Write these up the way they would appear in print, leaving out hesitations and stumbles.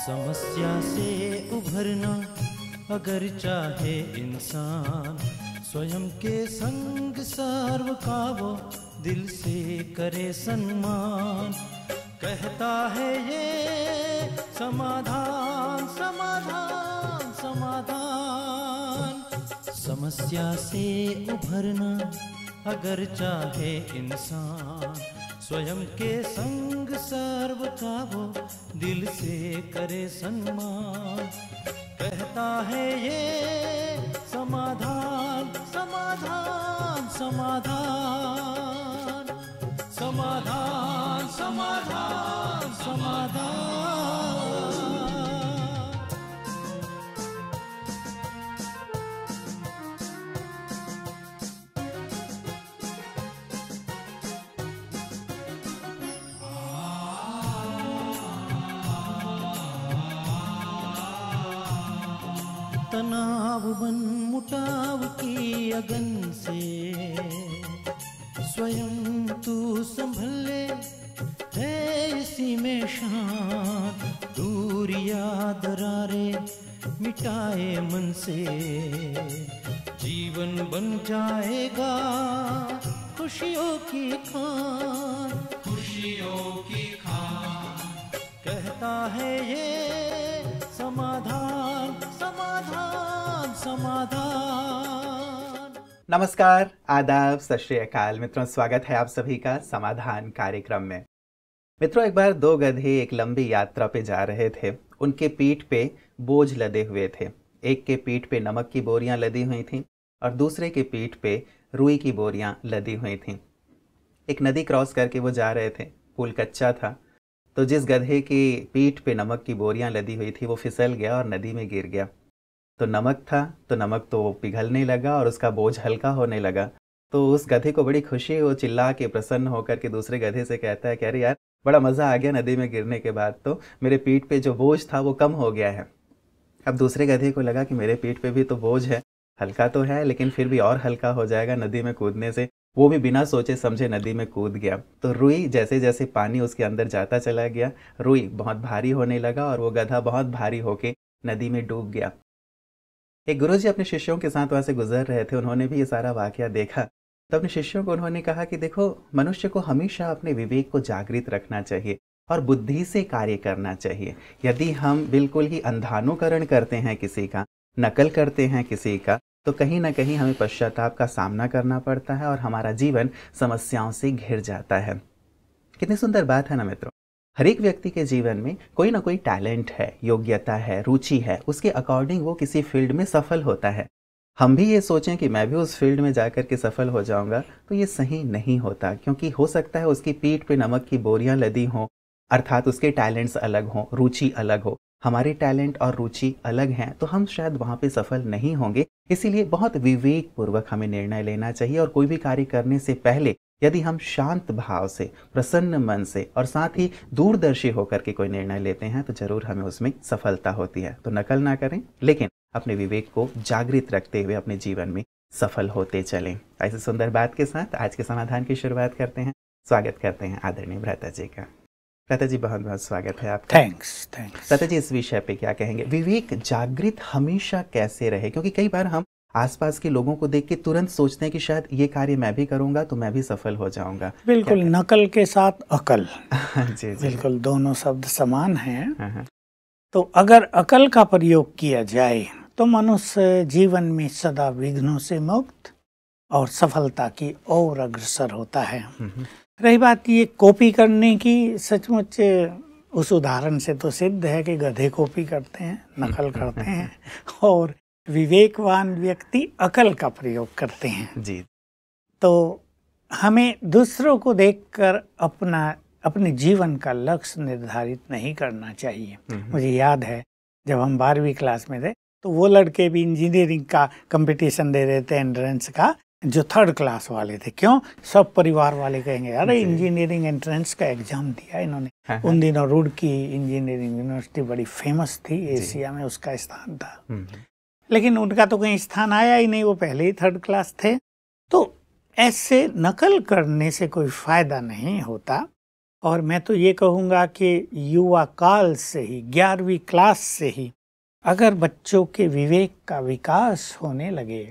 समस्या से उभरना अगर चाहे इंसान, स्वयं के संग सर्व का वो दिल से करे सम्मान। कहता है ये समाधान समाधान समाधान। समस्या से उभरना अगर चाहे इंसान, स्वयं के संग सर्व का वो दिल से करे सम्मान। कहता है ये समाधान समाधान समाधान समाधान समाधान समाधान। तनाव बन मुटाव की अगन से स्वयं तू संभले है इसी में शान। दूरिया दरारे मिटाए मन से, जीवन बन जाएगा खुशियों की खान खुशियों की खान। कहता है ये समाधान समाधान समाधान। नमस्कार, आदाब, सत श्री अकाल मित्रों, स्वागत है आप सभी का समाधान कार्यक्रम में। मित्रों, एक बार दो गधे एक लंबी यात्रा पे जा रहे थे। उनके पीठ पे बोझ लदे हुए थे। एक के पीठ पे नमक की बोरियां लदी हुई थीं और दूसरे के पीठ पे रुई की बोरियां लदी हुई थीं। एक नदी क्रॉस करके वो जा रहे थे। पुल कच्चा था, तो जिस गधे की पीठ पे नमक की बोरियां लदी हुई थी वो फिसल गया और नदी में गिर गया। तो नमक तो पिघलने लगा और उसका बोझ हल्का होने लगा। तो उस गधे को बड़ी खुशी, वो चिल्ला के प्रसन्न होकर के दूसरे गधे से कहता है कि अरे यार, बड़ा मज़ा आ गया नदी में गिरने के बाद, तो मेरे पीठ पे जो बोझ था वो कम हो गया है। अब दूसरे गधे को लगा कि मेरे पीठ पे भी तो बोझ है, हल्का तो है लेकिन फिर भी और हल्का हो जाएगा नदी में कूदने से। वो भी बिना सोचे समझे नदी में कूद गया। तो रुई जैसे जैसे पानी उसके अंदर जाता चला गया, रुई बहुत भारी होने लगा और वो गधा बहुत भारी होके नदी में डूब गया। एक गुरुजी अपने शिष्यों के साथ वहाँ से गुजर रहे थे। उन्होंने भी ये सारा वाकया देखा। तो अपने शिष्यों को उन्होंने कहा कि देखो, मनुष्य को हमेशा अपने विवेक को जागृत रखना चाहिए और बुद्धि से कार्य करना चाहिए। यदि हम बिल्कुल ही अंधानुकरण करते हैं किसी का, नकल करते हैं किसी का, तो कहीं ना कहीं हमें पश्चाताप का सामना करना पड़ता है और हमारा जीवन समस्याओं से घिर जाता है। कितनी सुंदर बात है ना मित्रों। हर एक व्यक्ति के जीवन में कोई ना कोई टैलेंट है, योग्यता है, रुचि है, उसके अकॉर्डिंग वो किसी फील्ड में सफल होता है। हम भी ये सोचें कि मैं भी उस फील्ड में जाकर के सफल हो जाऊंगा, तो ये सही नहीं होता, क्योंकि हो सकता है उसकी पीठ पे नमक की बोरियां लदी हों, अर्थात उसके टैलेंट्स अलग हों, रुचि अलग हो। हमारे टैलेंट और रुचि अलग हैं, तो हम शायद वहाँ पे सफल नहीं होंगे। इसीलिए बहुत विवेक पूर्वक हमें निर्णय लेना चाहिए और कोई भी कार्य करने से पहले यदि हम शांत भाव से, प्रसन्न मन से और साथ ही दूरदर्शी होकर के कोई निर्णय लेते हैं तो जरूर हमें उसमें सफलता होती है। तो नकल ना करें, लेकिन अपने विवेक को जागृत रखते हुए अपने जीवन में सफल होते चलें। ऐसी सुंदर बात के साथ आज के समाधान की शुरुआत करते हैं। स्वागत करते हैं आदरणीय भ्राता जी का। भ्राता जी, बहुत बहुत स्वागत है आपका। थैंक्स। भ्राता जी, इस विषय पे क्या कहेंगे? विवेक जागृत हमेशा कैसे रहे? क्योंकि कई बार हम आसपास के लोगों को देख के तुरंत सोचते हैं कि शायद ये कार्य मैं भी करूंगा तो मैं भी सफल हो जाऊंगा। बिल्कुल, नकल के साथ अकल जी, बिल्कुल दोनों शब्द समान हैं। तो अगर अकल का प्रयोग किया जाए तो मनुष्य जीवन में सदा विघ्नों से मुक्त और सफलता की ओर अग्रसर होता है। रही बात ये कॉपी करने की, सचमुच उस उदाहरण से तो सिद्ध है कि गधे कॉपी करते हैं, नकल करते हैं, और विवेकवान व्यक्ति अकल का प्रयोग करते हैं जी। तो हमें दूसरों को देखकर अपने जीवन का लक्ष्य निर्धारित नहीं करना चाहिए। मुझे याद है जब हम 12वीं क्लास में थे तो वो लड़के भी इंजीनियरिंग का कंपटीशन दे रहे थे, एंट्रेंस का, जो 3rd क्लास वाले थे। क्यों? सब परिवार वाले कहेंगे अरे इंजीनियरिंग एंट्रेंस का एग्जाम दिया इन्होंने। उन दिनों रुड़की इंजीनियरिंग यूनिवर्सिटी बड़ी फेमस थी, एशिया में उसका स्थान था। लेकिन उनका तो कहीं स्थान आया ही नहीं, वो पहले ही 3rd क्लास थे। तो ऐसे नकल करने से कोई फायदा नहीं होता। और मैं तो ये कहूँगा कि युवा काल से ही 11वीं क्लास से ही अगर बच्चों के विवेक का विकास होने लगे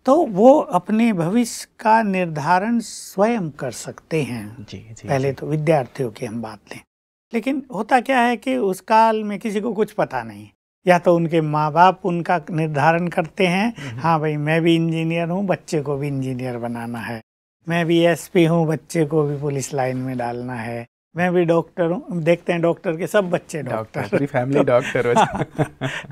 तो वो अपने भविष्य का निर्धारण स्वयं कर सकते हैं। जी, जी, पहले जी। तो विद्यार्थियों की हम बात लें, लेकिन होता क्या है कि उस काल में किसी को कुछ पता नहीं, या तो उनके माँ बाप उनका निर्धारण करते हैं, हाँ भाई मैं भी इंजीनियर हूँ, बच्चे को भी इंजीनियर बनाना है, मैं भी एसपी हूँ, बच्चे को भी पुलिस लाइन में डालना है, मैं भी डॉक्टर हूँ, देखते हैं डॉक्टर के सब बच्चे डॉक्टर, पूरी फैमिली डॉक्टर हो जाए।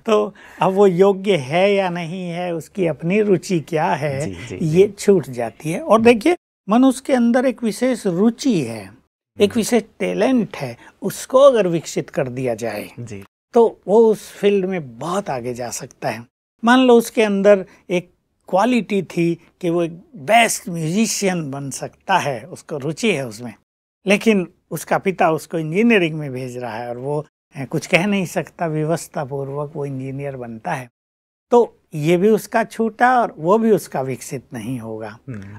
तो अब वो योग्य है या नहीं है, उसकी अपनी रुचि क्या है, जी, जी, ये छूट जाती है। और देखिए मनुष्य के अंदर एक विशेष रुचि है, एक विशेष टैलेंट है, उसको अगर विकसित कर दिया जाए जी। तो वो उस फील्ड में बहुत आगे जा सकता है। मान लो उसके अंदर एक क्वालिटी थी कि वो एक बेस्ट म्यूजिशियन बन सकता है, उसको रुचि है उसमें, लेकिन उसका पिता उसको इंजीनियरिंग में भेज रहा है और वो कुछ कह नहीं सकता, व्यवस्था पूर्वक वो इंजीनियर बनता है, तो ये भी उसका छूटा और वो भी उसका विकसित नहीं होगा।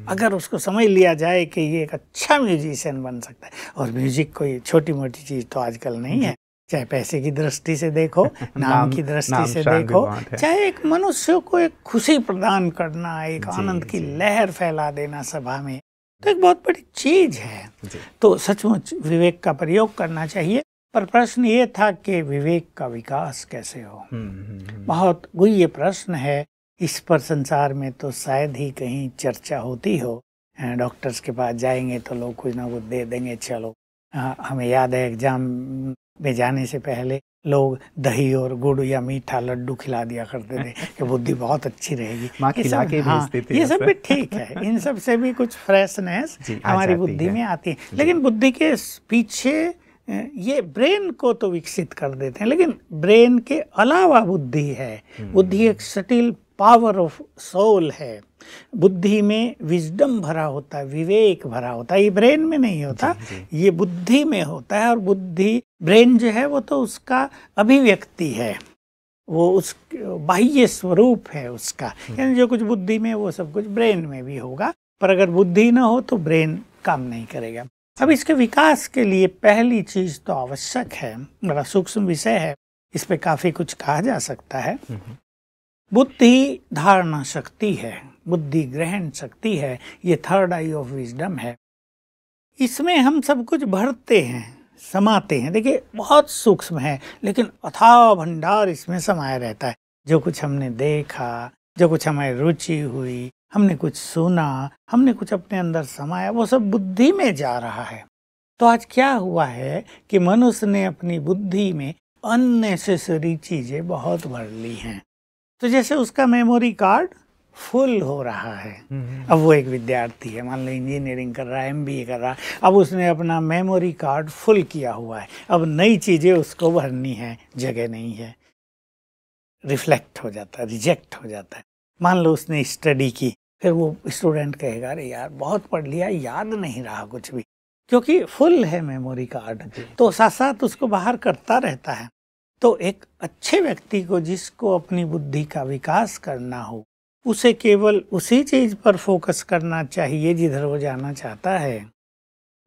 अगर उसको समझ लिया जाए कि ये एक अच्छा म्यूजिशियन बन सकता है, और म्यूजिक कोई छोटी मोटी चीज़ तो आजकल नहीं है, चाहे पैसे की दृष्टि से देखो, नाम की दृष्टि से देखो, चाहे एक मनुष्य को एक खुशी प्रदान करना, एक आनंद की लहर फैला देना सभा में, तो एक बहुत बड़ी चीज है। तो सचमुच विवेक का प्रयोग करना चाहिए। पर प्रश्न ये था कि विवेक का विकास कैसे हो। बहुत गुह्य प्रश्न है, इस पर संसार में तो शायद ही कहीं चर्चा होती हो। डॉक्टर्स के पास जाएंगे तो लोग कुछ ना कुछ दे देंगे, चलो। हमें याद है एग्जाम में जाने से पहले लोग दही और गुड़ या मीठा लड्डू खिला दिया करते थे कि बुद्धि बहुत अच्छी रहेगी। ये सब भी ठीक है, इन सब से भी कुछ फ्रेशनेस हमारी बुद्धि में आती है। लेकिन बुद्धि के पीछे ये ब्रेन को तो विकसित कर देते हैं, लेकिन ब्रेन के अलावा बुद्धि है। बुद्धि एक सटिल पावर ऑफ सोल है। बुद्धि में विजडम भरा होता है, विवेक भरा होता है। ये ब्रेन में नहीं होता, ये बुद्धि में होता है। और बुद्धि, ब्रेन जो है वो तो उसका अभिव्यक्ति है, वो उस बाह्य स्वरूप है उसका। यानी जो कुछ बुद्धि में वो सब कुछ ब्रेन में भी होगा, पर अगर बुद्धि ना हो तो ब्रेन काम नहीं करेगा। अब इसके विकास के लिए पहली चीज तो आवश्यक है, बड़ा सूक्ष्म विषय है, इस पे काफी कुछ कहा जा सकता है। बुद्धि धारणा शक्ति है, बुद्धि ग्रहण शक्ति है, ये थर्ड आई ऑफ विजडम है। इसमें हम सब कुछ भरते हैं, समाते हैं। देखिए बहुत सूक्ष्म है, लेकिन अथाह भंडार इसमें समाया रहता है। जो कुछ हमने देखा, जो कुछ हमारी रुचि हुई, हमने कुछ सुना, हमने कुछ अपने अंदर समाया, वो सब बुद्धि में जा रहा है। तो आज क्या हुआ है कि मनुष्य ने अपनी बुद्धि में अननेसेसरी चीजें बहुत भर ली हैं। तो जैसे उसका मेमोरी कार्ड फुल हो रहा है। अब वो एक विद्यार्थी है, मान लो इंजीनियरिंग कर रहा है, MBA कर रहा है, अब उसने अपना मेमोरी कार्ड फुल किया हुआ है। अब नई चीजें उसको भरनी है, जगह नहीं है, रिफ्लेक्ट हो जाता है, रिजेक्ट हो जाता है। मान लो उसने स्टडी की, फिर वो स्टूडेंट कहेगा अरे यार बहुत पढ़ लिया, याद नहीं रहा कुछ भी, क्योंकि फुल है मेमोरी कार्ड। तो साथ साथ उसको बाहर करता रहता है। तो एक अच्छे व्यक्ति को, जिसको अपनी बुद्धि का विकास करना हो, उसे केवल उसी चीज पर फोकस करना चाहिए जिधर वो जाना चाहता है।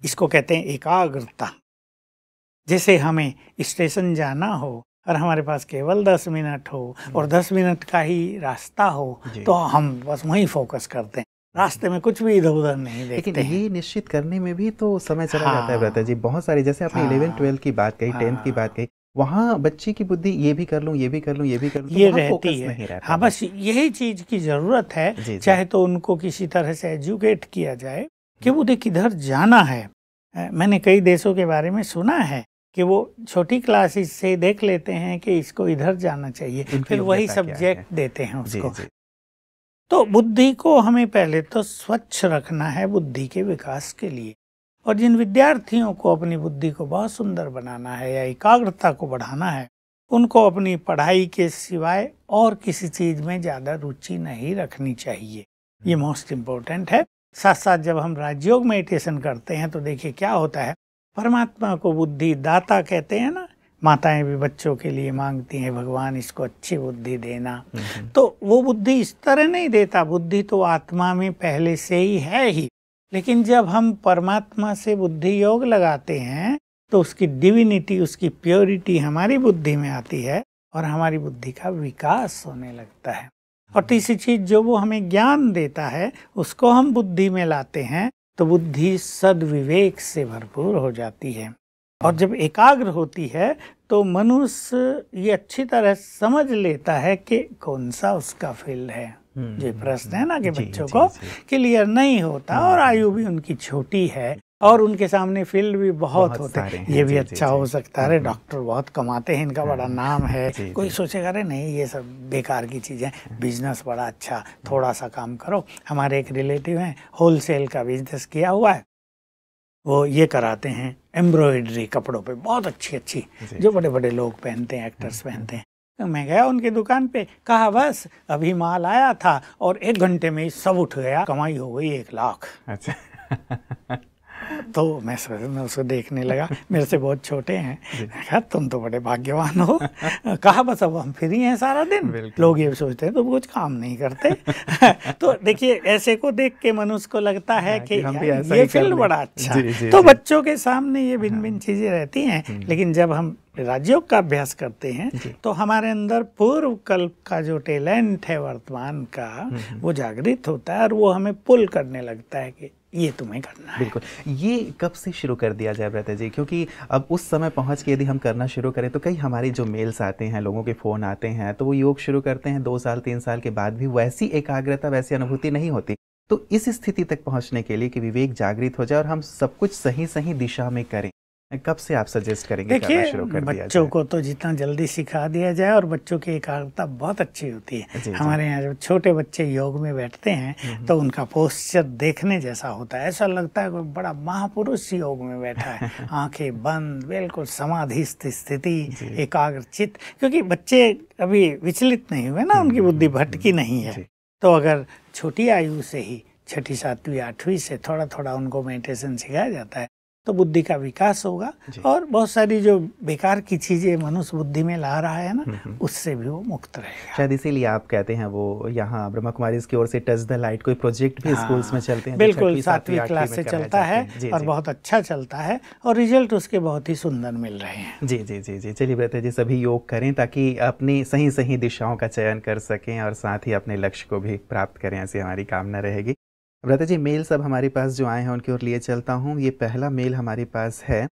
इसको कहते हैं एकाग्रता। जैसे हमें स्टेशन जाना हो और हमारे पास केवल 10 मिनट हो और 10 मिनट का ही रास्ता हो, तो हम बस वहीं फोकस करते हैं, रास्ते में कुछ भी इधर उधर नहीं देखते। लेकिन ये निश्चित करने में भी तो समय चला जाता है ब्रता जी। बहुत सारी, जैसे आपने 11-12 की बात कही, 10th की बात कही, वहाँ बच्चे की बुद्धि ये भी कर लूँ, ये भी कर लूँ, ये भी कर लूँ, ये रहती है। हाँ, बस यही चीज की जरूरत है। चाहे तो उनको किसी तरह से एजुकेट किया जाए कि मुझे किधर जाना है। मैंने कई देशों के बारे में सुना है कि वो छोटी क्लासेस से देख लेते हैं कि इसको इधर जाना चाहिए, फिर वही सब्जेक्ट देते हैं उसको। तो बुद्धि को हमें पहले तो स्वच्छ रखना है बुद्धि के विकास के लिए। और जिन विद्यार्थियों को अपनी बुद्धि को बहुत सुंदर बनाना है या एकाग्रता को बढ़ाना है, उनको अपनी पढ़ाई के सिवाय और किसी चीज में ज्यादा रुचि नहीं रखनी चाहिए। ये मोस्ट इम्पोर्टेंट है। साथ साथ जब हम राजयोग मेडिटेशन करते हैं तो देखिए क्या होता है, परमात्मा को बुद्धि दाता कहते हैं ना, माताएं भी बच्चों के लिए मांगती हैं भगवान इसको अच्छी बुद्धि देना। तो वो बुद्धि इस तरह नहीं देता, बुद्धि तो आत्मा में पहले से ही है ही, लेकिन जब हम परमात्मा से बुद्धि योग लगाते हैं तो उसकी डिविनिटी, उसकी प्योरिटी हमारी बुद्धि में आती है और हमारी बुद्धि का विकास होने लगता है। और तीसरी चीज, जो वो हमें ज्ञान देता है उसको हम बुद्धि में लाते हैं तो बुद्धि सद्विवेक से भरपूर हो जाती है। और जब एकाग्र होती है तो मनुष्य ये अच्छी तरह समझ लेता है कि कौन सा उसका फील्ड है। जो प्रश्न है ना कि बच्चों को क्लियर नहीं होता, और आयु भी उनकी छोटी है और उनके सामने फील्ड भी बहुत होते हैं। ये भी अच्छा हो सकता है, अरे डॉक्टर बहुत कमाते हैं, इनका बड़ा नाम है। कोई सोचेगा अरे नहीं ये सब बेकार की चीज़ें, बिजनेस बड़ा अच्छा, थोड़ा सा काम करो। हमारे एक रिलेटिव हैं, होलसेल का बिजनेस किया हुआ है, वो ये कराते हैं एम्ब्रॉयडरी कपड़ों पे, बहुत अच्छी अच्छी जो बड़े बड़े लोग पहनते हैं, एक्टर्स पहनते हैं। तो मैं गया उनकी दुकान पे, कहा बस अभी माल आया था और 1 घंटे में ही सब उठ गया, कमाई हो गई 1 लाख। अच्छा। तो मैं उसको देखने लगा, मेरे से बहुत छोटे हैं, कहा तुम तो बड़े भाग्यवान हो। कहा बस अब हम फ्री हैं सारा दिन। लोग ये सोचते हैं तो कुछ काम नहीं करते। तो देखिए ऐसे को देख के मनुष्य को लगता है कि ये फील्ड बड़ा अच्छा है। तो बच्चों के सामने ये भिन्न भिन्न चीजें रहती हैं, लेकिन जब हम राजयोग का अभ्यास करते हैं तो हमारे अंदर पूर्व कल्प का जो टैलेंट है वर्तमान का, वो जागृत होता है और वो हमें पुल करने लगता है कि ये तुम्हें करना है। बिल्कुल। ये कब से शुरू कर दिया जाए ब्रता जी? क्योंकि अब उस समय पहुंच के यदि हम करना शुरू करें तो कई हमारे जो मेल्स आते हैं, लोगों के फ़ोन आते हैं, तो वो योग शुरू करते हैं 2 साल 3 साल के बाद भी वैसी एकाग्रता, वैसी अनुभूति नहीं होती। तो इस स्थिति तक पहुंचने के लिए कि विवेक जागृत हो जाए और हम सब कुछ सही सही दिशा में करें, कब से आप सजेस्ट करेंगे? देखिए बच्चों को तो जितना जल्दी सिखा दिया जाए, और बच्चों की एकाग्रता बहुत अच्छी होती है। हमारे यहाँ जब छोटे बच्चे योग में बैठते हैं तो उनका पोस्चर देखने जैसा होता है, ऐसा लगता है कोई बड़ा महापुरुष योग में बैठा है। आंखें बंद, बिल्कुल समाधिस्थ स्थिति, एकाग्र चित्त, क्योंकि बच्चे अभी विचलित नहीं हुए ना, उनकी बुद्धि भटकी नहीं है। तो अगर छोटी आयु से ही 6ठी 7वीं 8वीं से थोड़ा थोड़ा उनको मेडिटेशन सिखाया जाता है तो बुद्धि का विकास होगा, और बहुत सारी जो बेकार की चीजें मनुष्य बुद्धि में ला रहा है ना, उससे भी वो मुक्त रहेगा। शायद इसीलिए आप कहते हैं वो यहाँ ब्रह्मा कुमारी की ओर से टच द लाइट कोई प्रोजेक्ट भी स्कूल्स में चलते हैं। बिल्कुल, 7वीं क्लास से चलता है और बहुत अच्छा चलता है और रिजल्ट उसके बहुत ही सुंदर मिल रहे हैं। जी जी जी जी। चलिए ब्रता जी, सभी योग करें ताकि अपनी सही सही दिशाओं का चयन कर सकें और साथ ही अपने लक्ष्य को भी प्राप्त करें, ऐसी हमारी कामना रहेगी। ब्रता जी, मेल सब हमारे पास जो आए हैं उनकी ओर लिए चलता हूँ। ये पहला मेल हमारे पास है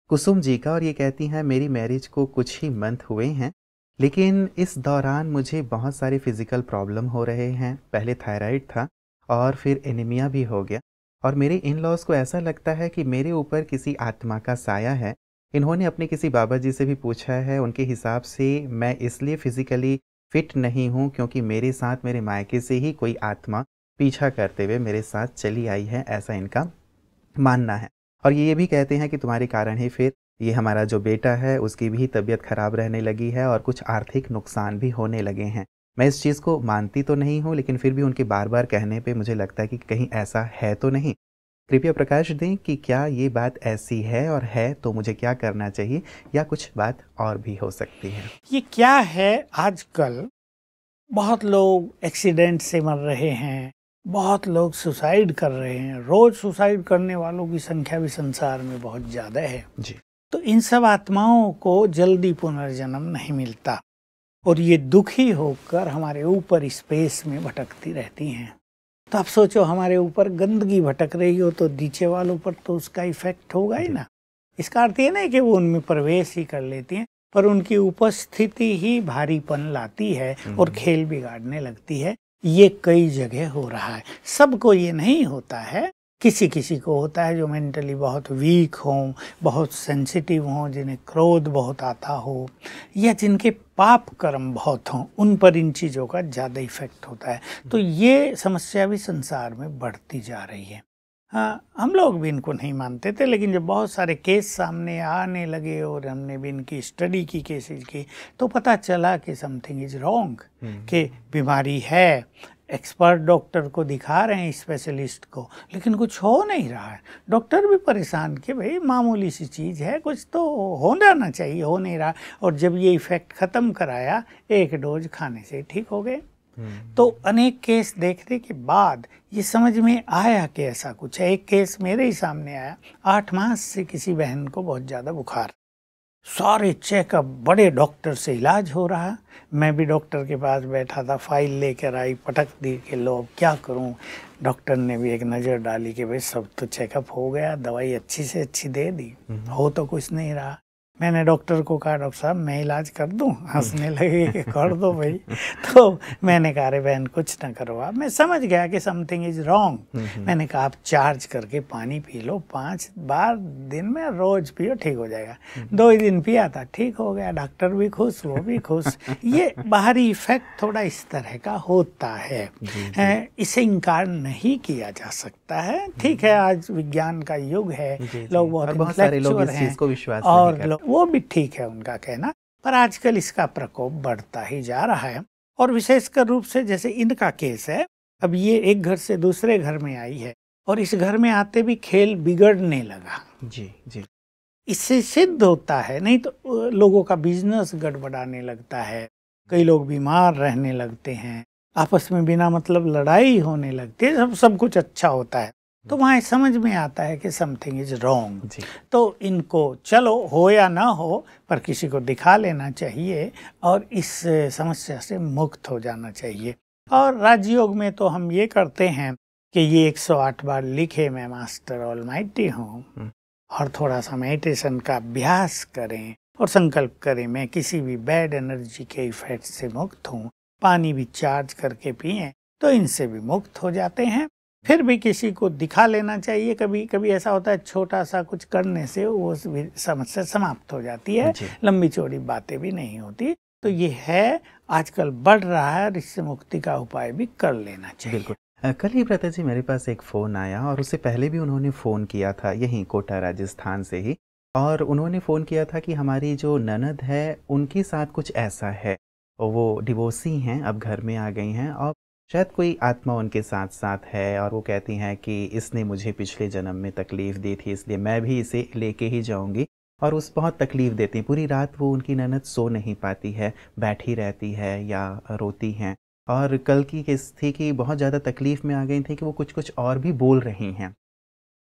कुसुम जी का, और ये कहती हैं मेरी मैरिज को कुछ ही मंथ हुए हैं, लेकिन इस दौरान मुझे बहुत सारे फिजिकल प्रॉब्लम हो रहे हैं। पहले थायराइड था और फिर एनीमिया भी हो गया, और मेरे इन लॉज को ऐसा लगता है कि मेरे ऊपर किसी आत्मा का साया है। इन्होंने अपने किसी बाबा जी से भी पूछा है, उनके हिसाब से मैं इसलिए फिजिकली फिट नहीं हूँ क्योंकि मेरे साथ मेरे मायके से ही कोई आत्मा पीछा करते हुए मेरे साथ चली आई है, ऐसा इनका मानना है। और ये भी कहते हैं कि तुम्हारे कारण ही फिर ये हमारा जो बेटा है उसकी भी तबीयत खराब रहने लगी है और कुछ आर्थिक नुकसान भी होने लगे हैं। मैं इस चीज़ को मानती तो नहीं हूँ, लेकिन फिर भी उनके बार बार कहने पे मुझे लगता है कि कहीं ऐसा है तो नहीं। कृपया प्रकाश दें कि क्या ये बात ऐसी है, और है तो मुझे क्या करना चाहिए, या कुछ बात और भी हो सकती है? ये क्या है, आजकल बहुत लोग एक्सीडेंट से मर रहे हैं, बहुत लोग सुसाइड कर रहे हैं। रोज सुसाइड करने वालों की संख्या भी संसार में बहुत ज़्यादा है जी। तो इन सब आत्माओं को जल्दी पुनर्जन्म नहीं मिलता और ये दुखी होकर हमारे ऊपर स्पेस में भटकती रहती हैं। तो आप सोचो, हमारे ऊपर गंदगी भटक रही हो तो नीचे वालों पर तो उसका इफेक्ट होगा ही ना। इसका अर्थ ये नहीं कि वो उनमें प्रवेश ही कर लेती हैं, पर उनकी उपस्थिति ही भारीपन लाती है और खेल बिगाड़ने लगती है। ये कई जगह हो रहा है, सबको ये नहीं होता है, किसी किसी को होता है जो मेंटली बहुत वीक हों, बहुत सेंसिटिव हों, जिन्हें क्रोध बहुत आता हो, या जिनके पाप कर्म बहुत हों, उन पर इन चीज़ों का ज़्यादा इफेक्ट होता है। तो ये समस्या भी संसार में बढ़ती जा रही है। हाँ, हम लोग भी इनको नहीं मानते थे, लेकिन जब बहुत सारे केस सामने आने लगे और हमने भी इनकी स्टडी की, केसेस की, तो पता चला कि समथिंग इज रॉन्ग, कि बीमारी है। एक्सपर्ट डॉक्टर को दिखा रहे हैं, स्पेशलिस्ट को, लेकिन कुछ हो नहीं रहा है। डॉक्टर भी परेशान कि भाई मामूली सी चीज़ है, कुछ तो हो जाना चाहिए, हो नहीं रहा। और जब ये इफ़ेक्ट ख़त्म कराया, 1 डोज खाने से ठीक हो गए। तो अनेक केस देखने के बाद ये समझ में आया कि ऐसा कुछ है। एक केस मेरे ही सामने आया, 8 मास से किसी बहन को बहुत ज़्यादा बुखार, सारे चेकअप, बड़े डॉक्टर से इलाज हो रहा। मैं भी डॉक्टर के पास बैठा था, फाइल लेकर आई, पटक दी कि लो अब क्या करूं। डॉक्टर ने भी एक नज़र डाली कि भाई सब तो चेकअप हो गया, दवाई अच्छी से अच्छी दे दी, हो तो कुछ नहीं रहा। मैंने डॉक्टर को कहा, डॉक्टर साहब मैं इलाज कर दूं? हंसने लगे कि कर दो भाई। तो मैंने कहा, अरे बहन कुछ ना करो आप। मैं समझ गया कि समथिंग इज रॉन्ग। मैंने कहा आप चार्ज करके पानी पी लो, 5 बार दिन में रोज पियो, ठीक हो जाएगा। 2 ही दिन पिया था, ठीक हो गया। डॉक्टर भी खुश, वो भी खुश। ये बाहरी इफेक्ट थोड़ा इस तरह का होता है, इसे इनकार नहीं किया जा सकता है। ठीक है, आज विज्ञान का युग है, लोग बहुत सारे लोग इस चीज को विश्वास और नहीं करते। वो भी ठीक है उनका कहना, पर आजकल इसका प्रकोप बढ़ता ही जा रहा है। और विशेषकर रूप से जैसे इनका केस है, अब ये एक घर से दूसरे घर में आई है और इस घर में आते भी खेल बिगड़ने लगा। जी जी। इससे सिद्ध होता है, नहीं तो लोगों का बिजनेस गड़बड़ाने लगता है, कई लोग बीमार रहने लगते हैं, आपस में बिना मतलब लड़ाई होने लगती है, सब कुछ अच्छा होता है। तो वहाँ समझ में आता है कि समथिंग इज रॉन्ग। तो इनको चलो हो या ना हो, पर किसी को दिखा लेना चाहिए और इस समस्या से मुक्त हो जाना चाहिए। और राजयोग में तो हम ये करते हैं कि ये 108 बार लिखे, मैं मास्टर ऑलमाइटी हूँ, और थोड़ा सा मेडिटेशन का अभ्यास करें और संकल्प करें मैं किसी भी बैड एनर्जी के इफेक्ट से मुक्त हूँ। पानी भी चार्ज करके पिएं तो इनसे भी मुक्त हो जाते हैं। फिर भी किसी को दिखा लेना चाहिए। कभी कभी ऐसा होता है, छोटा सा कुछ करने से वो समस्या समाप्त हो जाती है, लंबी चौड़ी बातें भी नहीं होती। तो ये है, आजकल बढ़ रहा है, और इससे मुक्ति का उपाय भी कर लेना चाहिए। बिल्कुल। कल ही प्रता जी मेरे पास एक फ़ोन आया, और उससे पहले भी उन्होंने फ़ोन किया था, यहीं कोटा राजस्थान से ही, और उन्होंने फ़ोन किया था कि हमारी जो ननद है उनके साथ कुछ ऐसा है, और वो डिवोर्सी हैं, अब घर में आ गई हैं, और शायद कोई आत्मा उनके साथ साथ है, और वो कहती हैं कि इसने मुझे पिछले जन्म में तकलीफ़ दी थी, इसलिए मैं भी इसे लेके ही जाऊंगी। और उस बहुत तकलीफ़ देती हैं, पूरी रात वो उनकी ननद सो नहीं पाती है, बैठी रहती है या रोती हैं। और कल की केस थी कि बहुत ज़्यादा तकलीफ़ में आ गई थी कि वो कुछ कुछ और भी बोल रही हैं।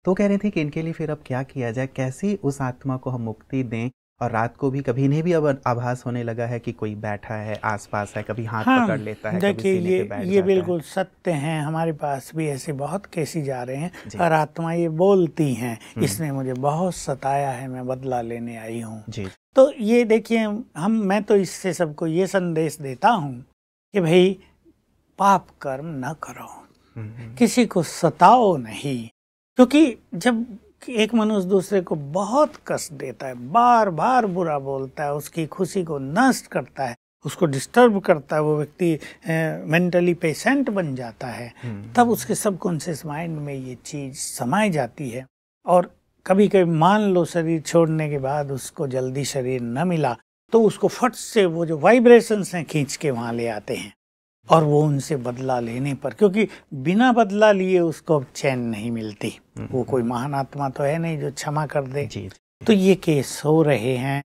तो कह रही थी कि इनके लिए फिर अब क्या किया जाए, कैसी उस आत्मा को हम मुक्ति दें। और रात को भी कभी इन्हें भी अब आभास होने लगा है कि कोई बैठा है आसपास है, कभी हाथ पकड़ लेता है, कभी सीने पे बैठ जाता है। ये बिल्कुल सत्य है, हमारे पास भी ऐसे बहुत केसेज आ रहे हैं और आत्मा ये बोलती हैं, इसने मुझे बहुत सताया है, मैं बदला लेने आई हूँ। तो ये देखिए, मैं तो इससे सबको ये संदेश देता हूँ कि भाई पाप कर्म न करो, किसी को सताओ नहीं, क्योंकि जब एक मनुष्य दूसरे को बहुत कष्ट देता है, बार बार बुरा बोलता है, उसकी खुशी को नष्ट करता है, उसको डिस्टर्ब करता है, वो व्यक्ति मेंटली पेशेंट बन जाता है, तब उसके सबकॉन्शियस माइंड में ये चीज़ समाई जाती है। और कभी कभी मान लो शरीर छोड़ने के बाद उसको जल्दी शरीर न मिला, तो उसको फट से वो जो वाइब्रेशंस हैं खींच के वहाँ ले आते हैं, और वो उनसे बदला लेने पर, क्योंकि बिना बदला लिए उसको चैन नहीं मिलती, वो कोई महान आत्मा तो है नहीं जो क्षमा कर दे। तो ये केस हो रहे हैं,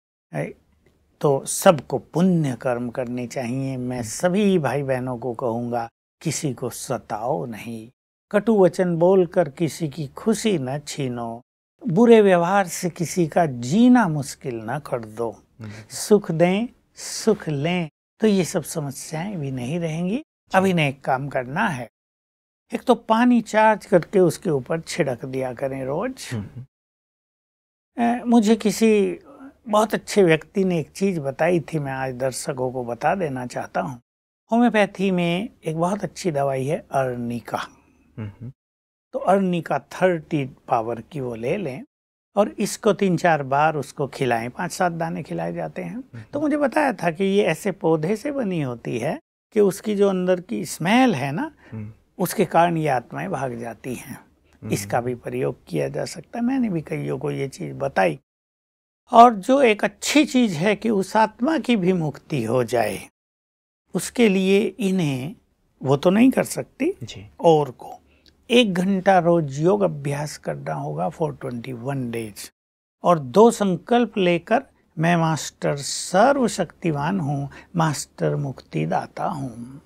तो सबको पुण्य कर्म करने चाहिए। मैं सभी भाई बहनों को कहूँगा, किसी को सताओ नहीं, कटु वचन बोलकर किसी की खुशी न छीनो, बुरे व्यवहार से किसी का जीना मुश्किल न कर दो, सुख दें सुख लें, तो ये सब समस्याएं भी नहीं रहेंगी। अब इन्हें एक काम करना है, एक तो पानी चार्ज करके उसके ऊपर छिड़क दिया करें रोज। मुझे किसी बहुत अच्छे व्यक्ति ने एक चीज बताई थी, मैं आज दर्शकों को बता देना चाहता हूँ। होम्योपैथी में एक बहुत अच्छी दवाई है अर्निका। तो अर्निका 30 पावर की वो ले लें और इसको 3-4 बार उसको खिलाएं, 5-7 दाने खिलाए जाते हैं। तो मुझे बताया था कि ये ऐसे पौधे से बनी होती है कि उसकी जो अंदर की स्मेल है ना, उसके कारण ये आत्माएं भाग जाती हैं। इसका भी प्रयोग किया जा सकता है, मैंने भी कईयों को ये चीज़ बताई। और जो एक अच्छी चीज़ है कि उस आत्मा की भी मुक्ति हो जाए, उसके लिए इन्हें वो तो नहीं कर सकती जी, और को 1 घंटा रोज योग अभ्यास करना होगा फॉर 21 डेज, और 2 संकल्प लेकर मैं मास्टर सर्वशक्तिवान हूँ, मास्टर मुक्तिदाता हूँ।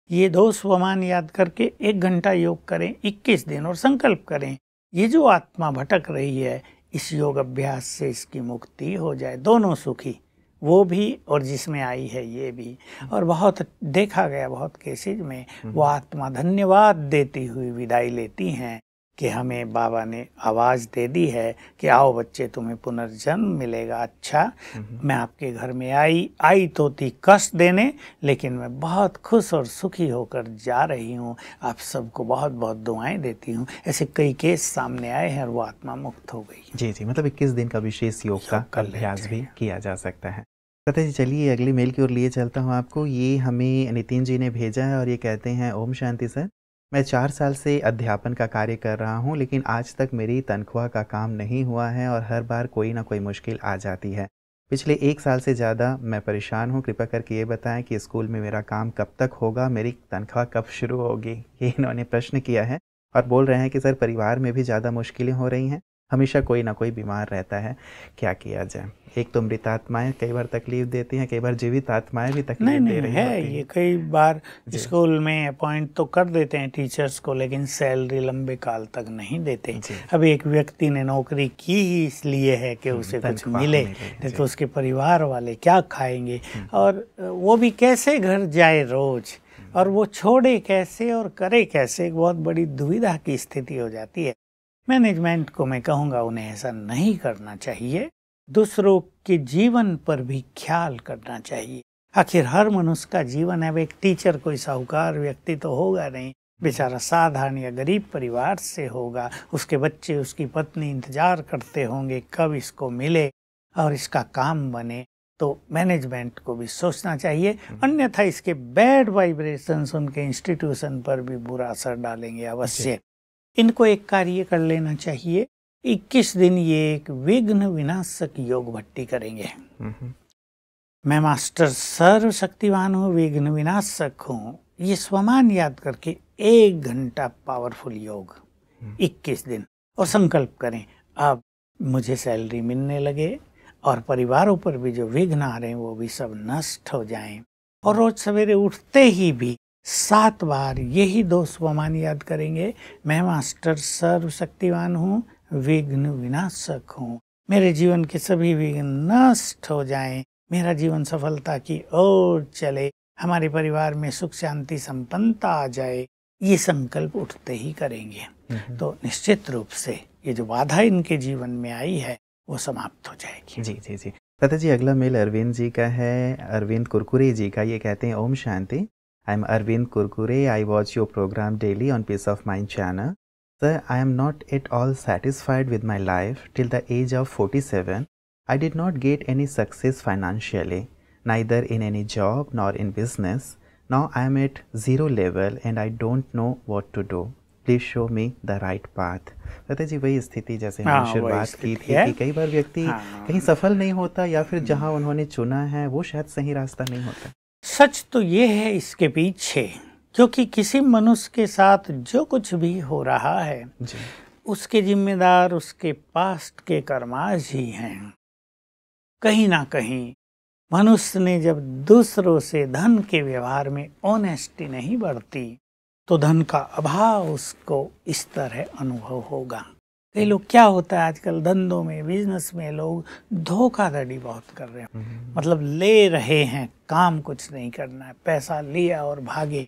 ये 2 स्वमान याद करके 1 घंटा योग करें 21 दिन और संकल्प करें ये जो आत्मा भटक रही है इस योग अभ्यास से इसकी मुक्ति हो जाए, दोनों सुखी, वो भी और जिसमें आई है ये भी। और बहुत देखा गया बहुत केसेज में वो आत्मा धन्यवाद देती हुई विदाई लेती हैं कि हमें बाबा ने आवाज़ दे दी है कि आओ बच्चे तुम्हें पुनर्जन्म मिलेगा। अच्छा, मैं आपके घर में आई तो थी कष्ट देने, लेकिन मैं बहुत खुश और सुखी होकर जा रही हूँ, आप सबको बहुत बहुत दुआएं देती हूँ। ऐसे कई केस सामने आए हैं और वो आत्मा मुक्त हो गई। जी जी, मतलब 21 दिन का विशेष योग का अभ्यास भी किया जा सकता है। सत्य जी, चलिए अगली मेल की ओर लिए चलता हूँ आपको। ये हमें नितिन जी ने भेजा है और ये कहते हैं, ओम शांति सर, मैं 4 साल से अध्यापन का कार्य कर रहा हूँ, लेकिन आज तक मेरी तनख्वाह का काम नहीं हुआ है और हर बार कोई ना कोई मुश्किल आ जाती है। पिछले 1 साल से ज़्यादा मैं परेशान हूँ। कृपया करके ये बताएं कि स्कूल में मेरा काम कब तक होगा, मेरी तनख्वाह कब शुरू होगी। ये इन्होंने प्रश्न किया है और बोल रहे हैं कि सर परिवार में भी ज़्यादा मुश्किलें हो रही हैं, हमेशा कोई ना कोई बीमार रहता है, क्या किया जाए। एक तो मृत आत्माएं कई बार तकलीफ देती हैं, कई बार जीवित आत्माएं भी तकलीफ दे रही है। ये कई बार स्कूल में अपॉइंट तो कर देते हैं टीचर्स को, लेकिन सैलरी लंबे काल तक नहीं देते। अब एक व्यक्ति ने नौकरी की ही इसलिए है कि उसे कुछ मिले, नहीं तो उसके परिवार वाले क्या खाएंगे, और वो भी कैसे घर जाए रोज, और वो छोड़े कैसे और करे कैसे, एक बहुत बड़ी दुविधा की स्थिति हो जाती है। मैनेजमेंट को मैं कहूँगा उन्हें ऐसा नहीं करना चाहिए, दूसरों के जीवन पर भी ख्याल करना चाहिए। आखिर हर मनुष्य का जीवन है। अब एक टीचर कोई साहूकार व्यक्ति तो होगा नहीं, बेचारा साधारण या गरीब परिवार से होगा, उसके बच्चे उसकी पत्नी इंतजार करते होंगे कब इसको मिले और इसका काम बने। तो मैनेजमेंट को भी सोचना चाहिए, अन्यथा इसके बैड वाइब्रेशंस उनके इंस्टीट्यूशन पर भी बुरा असर डालेंगे अवश्य। इनको एक कार्य कर लेना चाहिए, 21 दिन ये एक विघ्न विनाशक योग भट्टी करेंगे। मैं मास्टर सर्वशक्तिवान हूँ, विघ्न विनाशक हूँ, ये स्वमान याद करके 1 घंटा पावरफुल योग 21 दिन, और संकल्प करें अब मुझे सैलरी मिलने लगे और परिवारों पर भी जो विघ्न आ रहे हैं वो भी सब नष्ट हो जाएं। और रोज सवेरे उठते ही भी 7 बार यही 2 स्वमान याद करेंगे, मैं मास्टर सर्वशक्तिवान हूँ, विघ्न विनाशक हूँ, मेरे जीवन के सभी विघ्न नष्ट हो जाएं, मेरा जीवन सफलता की ओर चले, हमारे परिवार में सुख शांति संपन्नता आ जाए। ये संकल्प उठते ही करेंगे तो निश्चित रूप से ये जो बाधा इनके जीवन में आई है वो समाप्त हो जाएगी। जी जी जी। तथा जी, अगला मेल अरविंद जी का है, अरविंद कुरकुरे जी का। ये कहते हैं, Om Shanti, I am Arvind Kurkure, I watch your programme daily on Peace of Mind channel. Sir, I am not at all satisfied with my life. Till the age of 47, I did not get any success financially, neither in any job nor in business. Now I am at 0 level and I don't know what to do. Please show me the right path. कहते जी, वही स्थिति जैसे हमने शुरुआत की थी कि कई बार व्यक्ति कहीं सफल नहीं होता या फिर जहाँ उन्होंने चुना है वो शायद सही रास्ता नहीं होता। सच तो ये है इसके पीछे, क्योंकि किसी मनुष्य के साथ जो कुछ भी हो रहा है उसके जिम्मेदार उसके पास्ट के कर्माज ही हैं। कहीं ना कहीं मनुष्य ने जब दूसरों से धन के व्यवहार में ऑनेस्टी नहीं बरती तो धन का अभाव उसको इस तरह अनुभव होगा। कई लोग क्या होता है आजकल धंधों में, बिजनेस में लोग धोखाधड़ी बहुत कर रहे हैं, मतलब ले रहे हैं, काम कुछ नहीं करना है, पैसा लिया और भागे।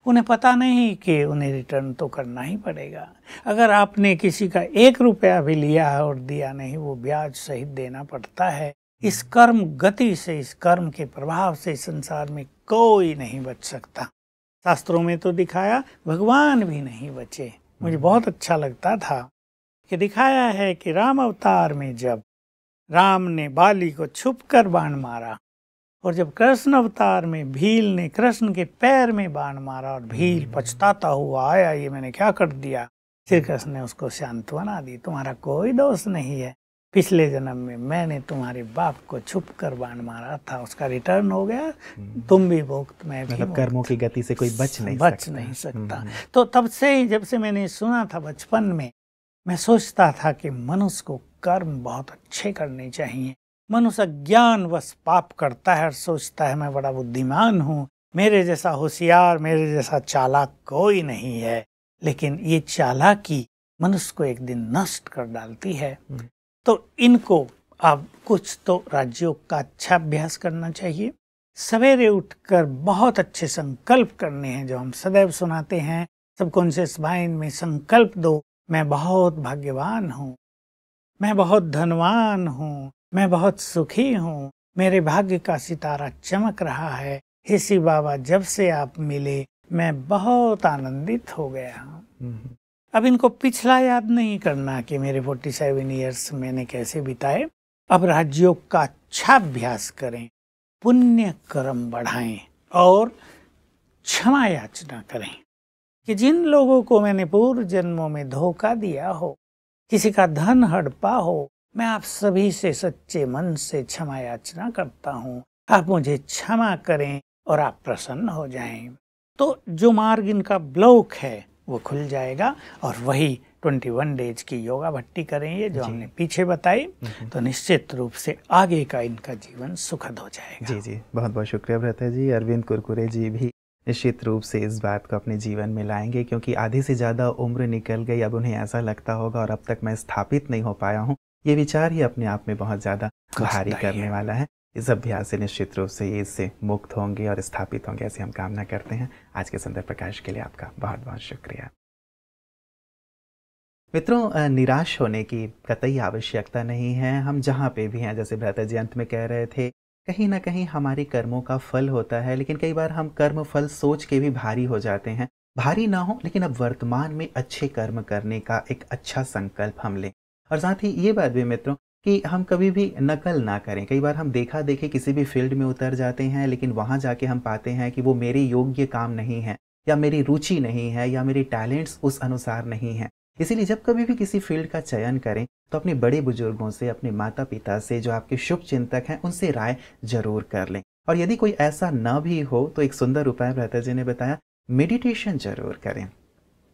उन्हें पता नहीं कि उन्हें रिटर्न तो करना ही पड़ेगा। अगर आपने किसी का 1 रुपया भी लिया है और दिया नहीं, वो ब्याज सहित देना पड़ता है। इस कर्म गति से, इस कर्म के प्रभाव से संसार में कोई नहीं बच सकता। शास्त्रों में तो दिखाया, भगवान भी नहीं बचे। मुझे बहुत अच्छा लगता था कि दिखाया है कि राम अवतार में जब राम ने बाली को छुपकर बाण मारा और जब कृष्ण अवतार में भील ने कृष्ण के पैर में बाण मारा और भील पछताता हुआ आया, ये मैंने क्या कर दिया, श्री कृष्ण ने उसको सांत्वना दी, तुम्हारा कोई दोष नहीं है, पिछले जन्म में मैंने तुम्हारे बाप को छुप कर बाण मारा था, उसका रिटर्न हो गया, तुम भी भुगत, मैं भी मतलब कर्मों की गति से कोई बच नहीं सकता। तो तब से ही जब से मैंने सुना था बचपन में, मैं सोचता था कि मनुष्य को कर्म बहुत अच्छे करने चाहिए। मनुष्य ज्ञानवश पाप करता है और सोचता है मैं बड़ा बुद्धिमान हूँ, मेरे जैसा होशियार, मेरे जैसा चालाक कोई नहीं है, लेकिन ये चालाकी मनुष्य को एक दिन नष्ट कर डालती है। तो इनको अब कुछ तो राज्यों का अच्छा अभ्यास करना चाहिए। सवेरे उठकर बहुत अच्छे संकल्प करने हैं, जो हम सदैव सुनाते हैं सबकॉन्शियस माइंड में। संकल्प दो, मैं बहुत भाग्यवान हूँ, मैं बहुत धनवान हूँ, मैं बहुत सुखी हूँ, मेरे भाग्य का सितारा चमक रहा है। हे शिव बाबा, जब से आप मिले मैं बहुत आनंदित हो गया हूँ। अब इनको पिछला याद नहीं करना कि मेरे 47 ईयर्स मैंने कैसे बिताए। अब राज्यों का अच्छा अभ्यास करें, पुण्य कर्म बढ़ाएं और क्षमा याचना करें कि जिन लोगों को मैंने पूर्व जन्मों में धोखा दिया हो, किसी का धन हड़पा हो, मैं आप सभी से सच्चे मन से क्षमा याचना करता हूँ। आप मुझे क्षमा करें और आप प्रसन्न हो जाएं। तो जो मार्ग इनका ब्लॉक है वो खुल जाएगा और वही 21 डेज की योगा भट्टी करेंगे जो हमने पीछे बताई, तो निश्चित रूप से आगे का इनका जीवन सुखद हो जाएगा। जी जी, बहुत बहुत शुक्रिया भ्राता जी। अरविंद कुरकुरे जी भी निश्चित रूप से इस बात को अपने जीवन में लाएंगे, क्योंकि आधी से ज़्यादा उम्र निकल गई, अब उन्हें ऐसा लगता होगा और अब तक मैं स्थापित नहीं हो पाया हूँ। ये विचार ही अपने आप में बहुत ज़्यादा भारी करने वाला है। इस अभ्यास से निश्चित रूप से ये इससे मुक्त होंगे और स्थापित होंगे, ऐसी हम कामना करते हैं। आज के सुंदर प्रकाश के लिए आपका बहुत बहुत शुक्रिया। मित्रों, निराश होने की कतई आवश्यकता नहीं है। हम जहाँ पे भी हैं, जैसे भ्राता जी अंत में कह रहे थे, कहीं ना कहीं हमारे कर्मों का फल होता है, लेकिन कई बार हम कर्म फल सोच के भी भारी हो जाते हैं। भारी ना हो, लेकिन अब वर्तमान में अच्छे कर्म करने का एक अच्छा संकल्प हम लें। और साथ ही ये बात भी मित्रों कि हम कभी भी नकल ना करें। कई बार हम देखा देखी किसी भी फील्ड में उतर जाते हैं, लेकिन वहाँ जाके हम पाते हैं कि वो मेरे योग्य काम नहीं है, या मेरी रुचि नहीं है, या मेरे टैलेंट्स उस अनुसार नहीं है। इसीलिए जब कभी भी किसी फील्ड का चयन करें तो अपने बड़े बुजुर्गों से, अपने माता पिता से, जो आपके शुभ चिंतक हैं, उनसे राय जरूर कर लें। और यदि कोई ऐसा ना भी हो तो एक सुंदर उपाय भ्राता जी ने बताया, मेडिटेशन जरूर करें,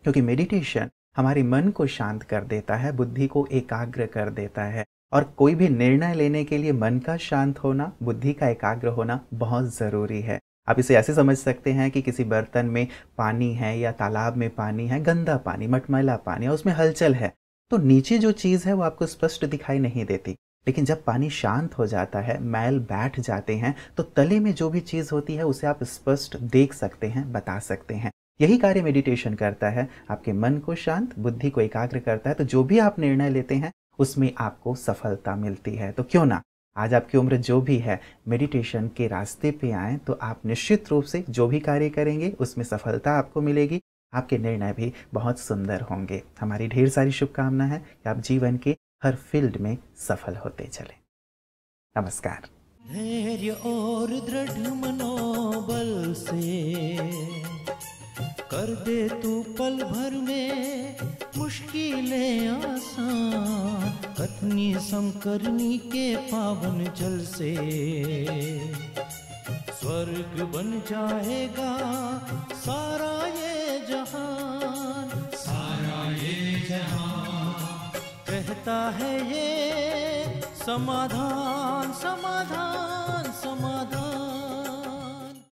क्योंकि मेडिटेशन हमारे मन को शांत कर देता है, बुद्धि को एकाग्र कर देता है। और कोई भी निर्णय लेने के लिए मन का शांत होना, बुद्धि का एकाग्र होना बहुत ज़रूरी है। आप इसे ऐसे समझ सकते हैं कि किसी बर्तन में पानी है या तालाब में पानी है, गंदा पानी, मटमैला पानी, और उसमें हलचल है, तो नीचे जो चीज़ है वो आपको स्पष्ट दिखाई नहीं देती। लेकिन जब पानी शांत हो जाता है, मैल बैठ जाते हैं, तो तले में जो भी चीज़ होती है उसे आप स्पष्ट देख सकते हैं, बता सकते हैं। यही कार्य मेडिटेशन करता है, आपके मन को शांत, बुद्धि को एकाग्र करता है। तो जो भी आप निर्णय लेते हैं उसमें आपको सफलता मिलती है। तो क्यों ना आज आपकी उम्र जो भी है, मेडिटेशन के रास्ते पे आए, तो आप निश्चित रूप से जो भी कार्य करेंगे उसमें सफलता आपको मिलेगी। आपके निर्णय भी बहुत सुंदर होंगे। हमारी ढेर सारी शुभकामना है कि आप जीवन के हर फील्ड में सफल होते चलें। नमस्कार। धैर्य और दृढ़ मनोबल से कर दे तू पल भर में मुश्किलें आसान, कथनी समकरनी के पावन जल से स्वर्ग बन जाएगा सारा ये जहान, सारा ये जहान। कहता है ये समाधान समाधान।